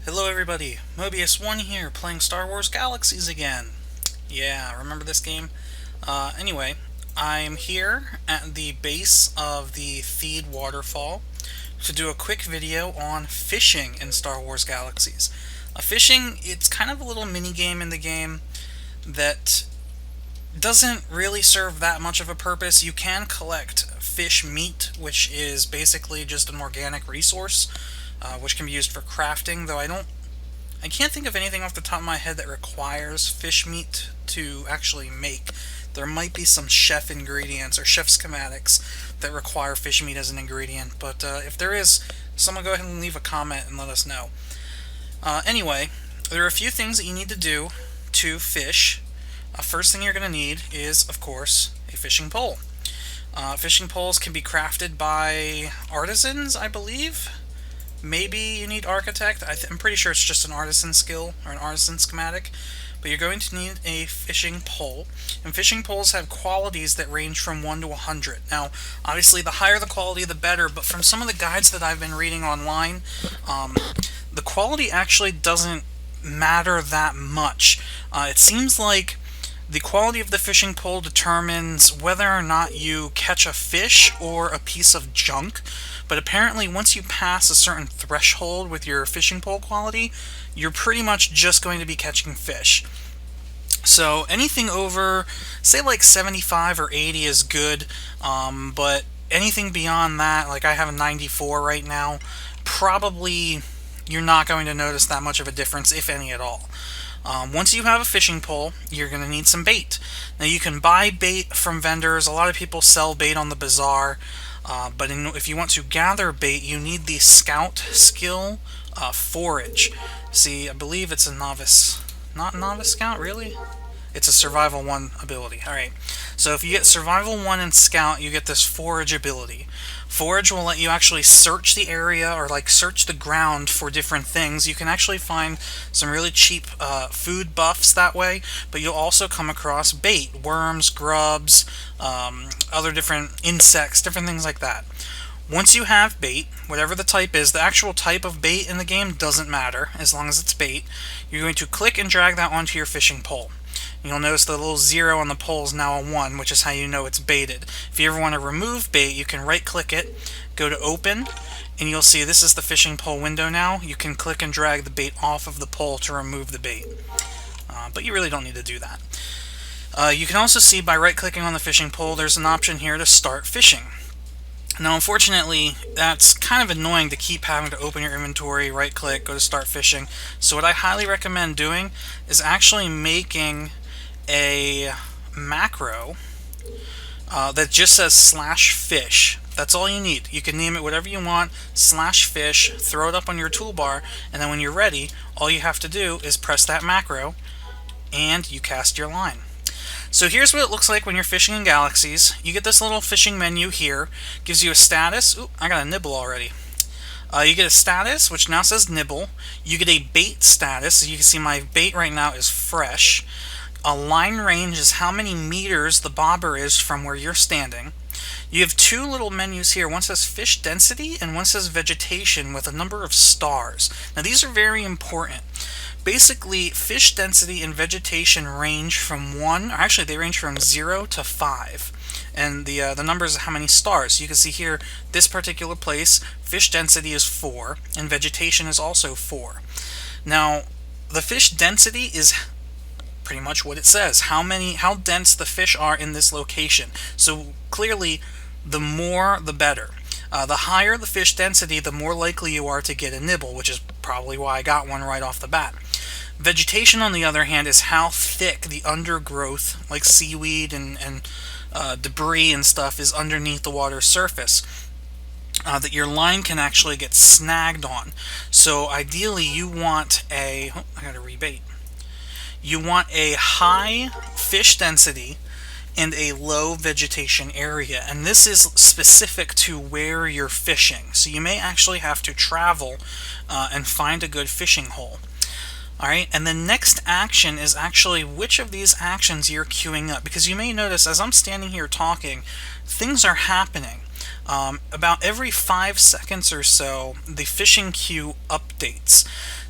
Hello everybody, Mobius1 here, playing Star Wars Galaxies again. Yeah, remember this game? Anyway, I'm here at the base of the Theed waterfall to do a quick video on fishing in Star Wars Galaxies. Fishing, it's kind of a little mini game in the game that doesn't really serve that much of a purpose. You can collect fish meat, which is basically just an organic resource, which can be used for crafting, though I can't think of anything off the top of my head that requires fish meat to actually make. There might be some chef ingredients or chef schematics that require fish meat as an ingredient, but if there is, someone go ahead and leave a comment and let us know. Anyway, there are a few things that you need to do to fish. First thing you're going to need is, of course, a fishing pole. Fishing poles can be crafted by artisans, I believe. Maybe you need architect. I'm pretty sure it's just an artisan skill or an artisan schematic. But you're going to need a fishing pole. And fishing poles have qualities that range from 1 to 100. Now, obviously, the higher the quality, the better. But from some of the guides that I've been reading online, the quality actually doesn't matter that much. It seems like the quality of the fishing pole determines whether or not you catch a fish or a piece of junk. But apparently once you pass a certain threshold with your fishing pole quality, you're pretty much just going to be catching fish. So anything over, say like 75 or 80 is good, but anything beyond that, like I have a 94 right now, probably you're not going to notice that much of a difference, if any at all. Once you have a fishing pole, you're going to need some bait. Now you can buy bait from vendors. A lot of people sell bait on the bazaar. But if you want to gather bait, you need the Scout skill, Forage. See, I believe it's a novice. Not novice Scout, really? It's a Survival 1 ability. Alright, so if you get Survival 1 and Scout, you get this Forage ability. Forage will let you actually search the area or like search the ground for different things. You can actually find some really cheap food buffs that way, but you'll also come across bait, worms, grubs, other different insects, different things like that. Once you have bait, whatever the type is, the actual type of bait in the game doesn't matter as long as it's bait. You're going to click and drag that onto your fishing pole. You'll notice the little 0 on the pole is now a 1, which is how you know it's baited. If you ever want to remove bait, you can right-click it, go to Open, and you'll see this is the fishing pole window now. You can click and drag the bait off of the pole to remove the bait. But you really don't need to do that. You can also see by right-clicking on the fishing pole, there's an option here to start fishing. Now, unfortunately, that's kind of annoying to keep having to open your inventory, right-click, go to start fishing. So what I highly recommend doing is actually making a macro that just says /fish. That's all you need. You can name it whatever you want, /fish, throw it up on your toolbar, and then when you're ready, all you have to do is press that macro, and you cast your line. So here's what it looks like when you're fishing in Galaxies. You get this little fishing menu here, gives you a status. Ooh, I got a nibble already. You get a status, which now says nibble. You get a bait status. So you can see my bait right now is fresh. A line range is how many meters the bobber is from where you're standing. You have two little menus here. One says fish density and one says vegetation with a number of stars. Now these are very important. Basically, fish density and vegetation range from 1, or actually they range from 0 to 5. And the numbers are how many stars. So you can see here, this particular place, fish density is 4, and vegetation is also 4. Now, the fish density is pretty much what it says, how dense the fish are in this location. So clearly, the more the better. The higher the fish density, the more likely you are to get a nibble, which is probably why I got one right off the bat. Vegetation, on the other hand, is how thick the undergrowth, like seaweed and debris and stuff, is underneath the water's surface. That your line can actually get snagged on. So ideally you want I gotta rebait. You want a high fish density and a low vegetation area, and this is specific to where you're fishing. So you may actually have to travel and find a good fishing hole. Alright, and the next action is actually which of these actions you're queuing up, because you may notice as I'm standing here talking, things are happening. About every 5 seconds or so, the fishing queue updates.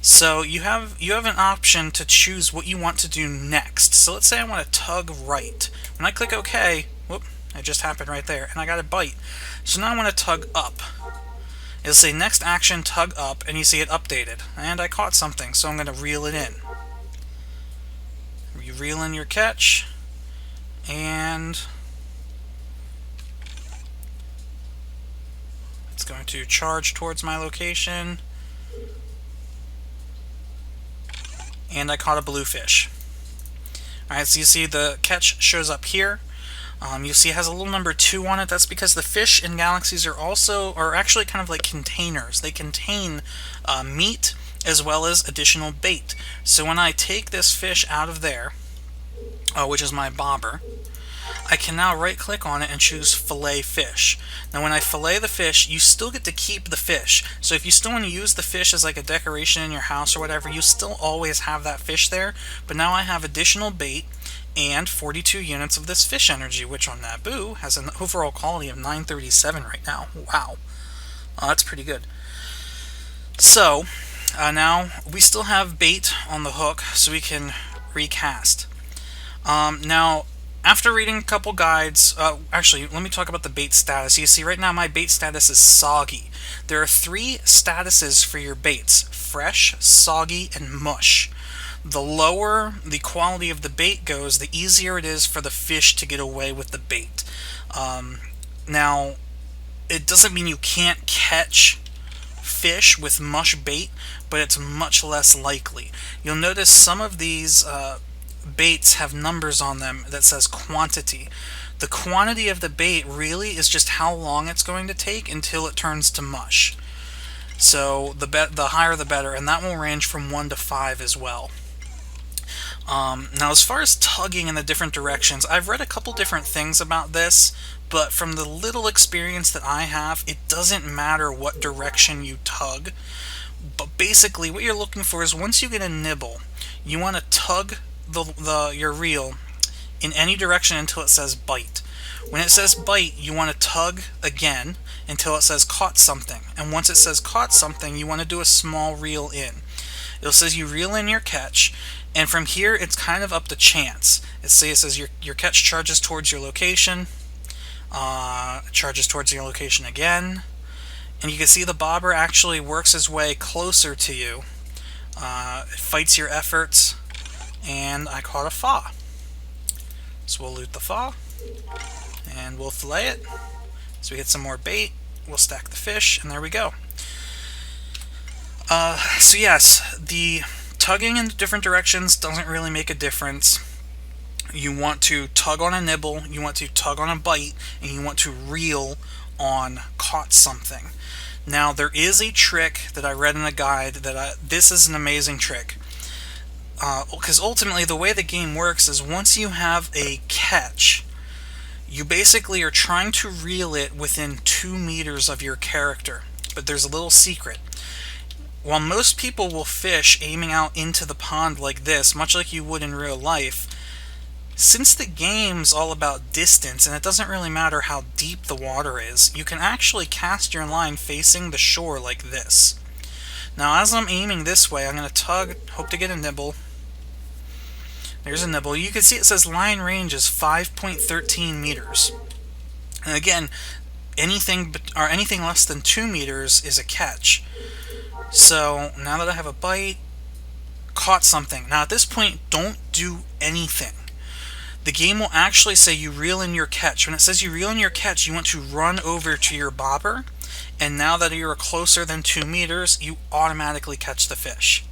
So you have an option to choose what you want to do next. So let's say I want to tug right. When I click OK, whoop, it just happened right there, and I got a bite. So now I want to tug up. It'll say next action, tug up, and you see it updated. And I caught something, so I'm going to reel it in. You reel in your catch, and it's going to charge towards my location. And I caught a bluefish. Alright, so you see the catch shows up here. You see it has a little number 2 on it. That's because the fish in galaxies are actually kind of like containers. They contain meat as well as additional bait. So when I take this fish out of there, which is my bobber, I can now right click on it and choose Fillet Fish. Now when I fillet the fish, you still get to keep the fish. So if you still want to use the fish as like a decoration in your house or whatever, you still always have that fish there. But now I have additional bait and 42 units of this fish energy, which on Naboo has an overall quality of 937 right now. Wow. That's pretty good. So now we still have bait on the hook, so we can recast. Now, after reading a couple guides, actually, let me talk about the bait status. You see, right now my bait status is soggy. There are 3 statuses for your baits: fresh, soggy, and mush. The lower the quality of the bait goes, the easier it is for the fish to get away with the bait. Now, it doesn't mean you can't catch fish with mush bait, but it's much less likely. You'll notice some of these baits have numbers on them that says quantity. The quantity of the bait really is just how long it's going to take until it turns to mush. So the higher the better, and that will range from 1 to 5 as well. Now as far as tugging in the different directions, I've read a couple different things about this, but from the little experience that I have, it doesn't matter what direction you tug. But basically what you're looking for is, once you get a nibble, you want to tug your reel in any direction until it says bite. When it says bite, you want to tug again until it says caught something. And once it says caught something, you want to do a small reel in. It says you reel in your catch, and from here it's kind of up to chance. It says your catch charges towards your location, charges towards your location again, and you can see the bobber actually works his way closer to you. It fights your efforts, and I caught a fa. So we'll loot the fa, and we'll fillet it. So we get some more bait, we'll stack the fish, and there we go. So yes, the tugging in different directions doesn't really make a difference. You want to tug on a nibble, you want to tug on a bite, and you want to reel on caught something. Now there is a trick that I read in a guide that this is an amazing trick. Because ultimately the way the game works is, once you have a catch, you basically are trying to reel it within 2 meters of your character. But there's a little secret. While most people will fish aiming out into the pond like this, much like you would in real life, since the game's all about distance and it doesn't really matter how deep the water is, you can actually cast your line facing the shore like this. Now as I'm aiming this way, I'm going to tug, hope to get a nibble. There's a nibble. You can see it says line range is 5.13 meters. And again, anything less than 2 meters is a catch. So now that I have a bite, caught something. Now at this point, don't do anything. The game will actually say you reel in your catch. When it says you reel in your catch, you want to run over to your bobber, and now that you're closer than 2 meters, you automatically catch the fish.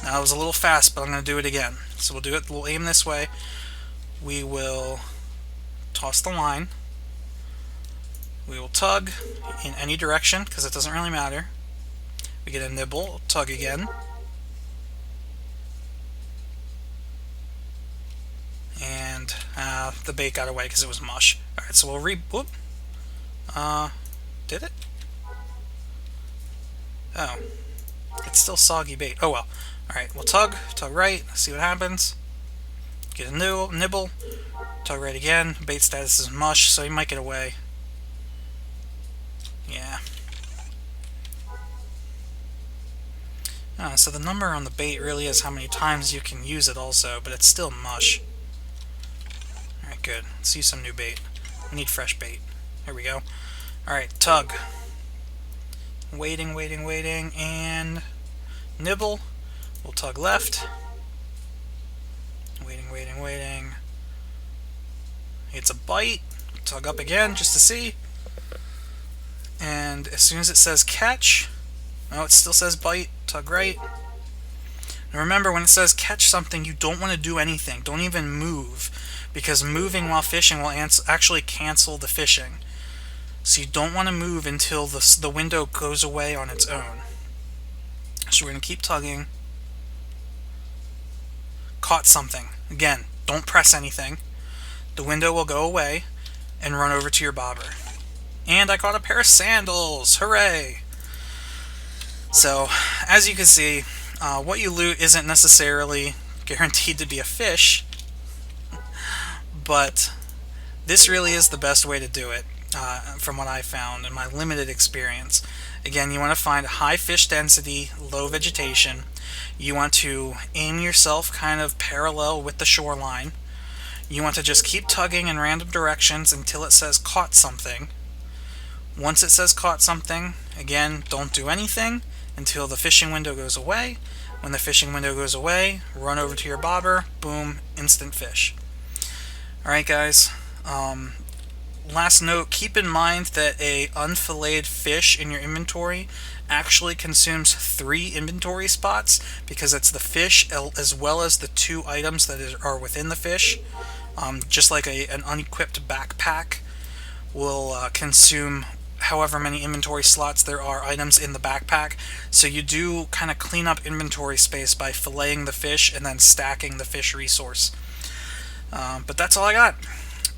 Now it was a little fast, but I'm going to do it again. So we'll do it, we'll aim this way. We will toss the line. We will tug in any direction, because it doesn't really matter. We get a nibble, tug again. And the bait got away because it was mush. Alright, so we'll whoop. Did it? Oh. It's still soggy bait. Oh well. Alright, we'll tug right, see what happens. Get a nibble, tug right again. Bait status is mush, so you might get away. Yeah. So the number on the bait really is how many times you can use it also, but it's still mush. Alright, good. Let's use some new bait. We need fresh bait. Here we go. Alright, tug. Waiting, waiting, waiting, and nibble. We'll tug left. Waiting, waiting, waiting. It's a bite. Tug up again just to see. And as soon as it says catch, oh, it still says bite, tug right. Now remember, when it says catch something, you don't want to do anything. Don't even move, because moving while fishing will actually cancel the fishing. So you don't want to move until the window goes away on its own. So we're going to keep tugging. Caught something. Again, don't press anything. The window will go away and run over to your bobber. And I caught a pair of sandals! Hooray! So, as you can see, what you loot isn't necessarily guaranteed to be a fish, but this really is the best way to do it, from what I found in my limited experience. Again, you want to find high fish density, low vegetation. You want to aim yourself kind of parallel with the shoreline. You want to just keep tugging in random directions until it says caught something. Once it says caught something, again, don't do anything until the fishing window goes away. When the fishing window goes away, run over to your bobber, boom, instant fish. Alright guys, last note, keep in mind that a unfilleted fish in your inventory actually consumes 3 inventory spots, because it's the fish as well as the 2 items that are within the fish. Just like an unequipped backpack will consume however many inventory slots there are items in the backpack. So you do kind of clean up inventory space by filleting the fish and then stacking the fish resource. But that's all I got.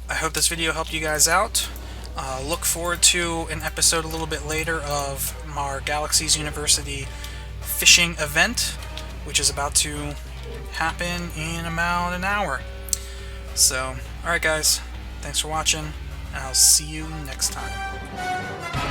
I hope this video helped you guys out. Look forward to an episode a little bit later of our Galaxies University fishing event, which is about to happen in about an hour. So, alright guys, thanks for watching, and I'll see you next time.